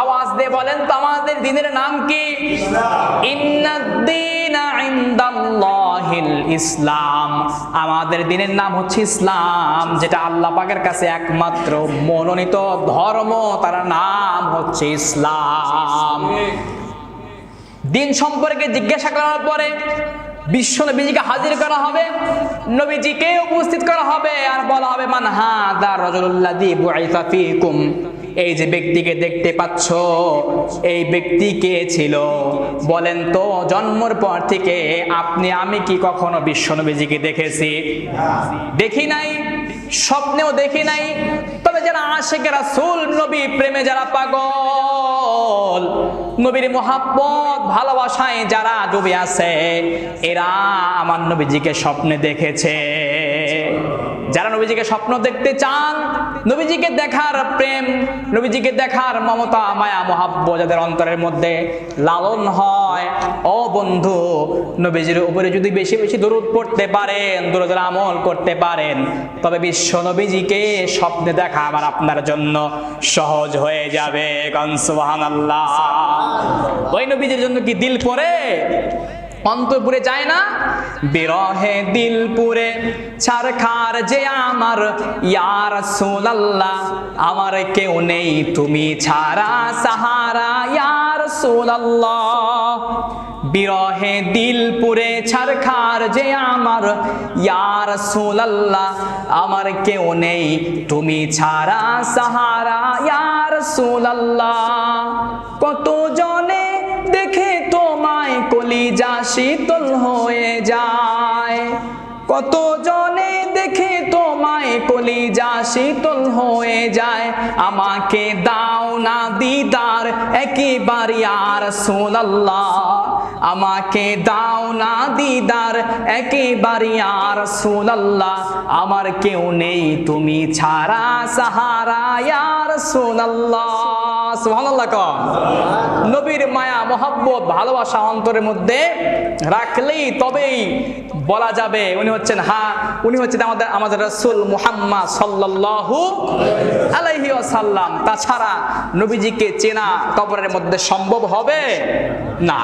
আওয়াজ দিয়ে বলেন তো আমাদের দ্বীনের নাম কি? ইন্নাদ-দীনা ইনদাল্লাহিল ইসলাম। আমাদের দ্বীনের নাম হচ্ছে ইসলাম, যেটা আল্লাহ পাকের কাছে একমাত্র মনোনীত ধর্ম, তার নাম হচ্ছে ইসলাম। দিন সম্পর্কে জিজ্ঞাসা করার পরে বিশ্ব নবীজিকে হাজির করা হবে, নবীজিকে উপস্থিত করা হবে, আর বলা হবে মান হাদা রাজুলুল্লাযী বুইসা ফীকুম। এই যে ব্যক্তিকে দেখতে পাচ্ছ, এই ব্যক্তি কে ছিল? বলেন তো জন্মের পর থেকে আপনি আমি কি কখনো বিশ্ব নবীজিকে দেখেছি? দেখি নাই, স্বপ্নেও দেখি নাই। তবে যারা আশিকে রাসূল, নবী প্রেমে যারা পাগল, নবীর মোহাব্বত ভালোবাসায় যারা ডুবে আছে, এরা আমার নবীজিকে স্বপ্নে দেখেছে। যারা নবীজিকে স্বপ্ন দেখতে চান, নবীজিকে দেখার প্রেম, নবীজিকে দেখার মমতা মায়া মোহাব্বত যাদের অন্তরের মধ্যে লালন হয়, ও বন্ধু, নবীজির উপরে যদি বেশি বেশি দরুদ পড়তে পারেন, দরুদের আমল করতে পারেন, তবে বিশ্ব নবীজিকে স্বপ্নে দেখা আমার আপনার জন্য সহজ হয়ে যাবে। সুবহানাল্লাহ। ওই নবীজির জন্য কি দিল পড়ে, অন্তর পুরে যায় না? বিরহে দিল পুরে ছারখার যে আমার, ইয়া রাসূলুল্লাহ আমার কেউ নেই তুমি ছাড়া সাহারা, ইয়া রাসূলুল্লাহ। বিরহে দিল পুরে ছারখার যে আমার, ইয়া রাসূলুল্লাহ আমার কেউ নেই তুমি ছাড়া সাহারা, ইয়া রাসূলুল্লাহ। কত জনে দেখে তোমায় কলিজা শীতল হয়ে যায়, কত জনে দেখে তোমায় কলিজা শীতল হয়ে যায়, আমাকে দাও না দিদার একবার ইয়া রাসূলুল্লাহ, আমাকে দাও না দিদার একবার ইয়া রাসূলুল্লাহ, আমার কেউ নেই তুমি ছাড়া সাহারা, ইয়া রাসূলুল্লাহ। সুবহানাল্লাহ। নবীর মায়া মোহাব্বত ভালোবাসা অন্তরের মধ্যে রাখলেই তবেই বলা যাবে উনি হচ্ছেন, উনি হচ্ছেন আমাদের রাসূল মুহাম্মদ সাল্লাল্লাহু আলাইহি ওয়াসাল্লাম। তাছাড়া নবীজিকে চেনা কবরের মধ্যে সম্ভব হবে না।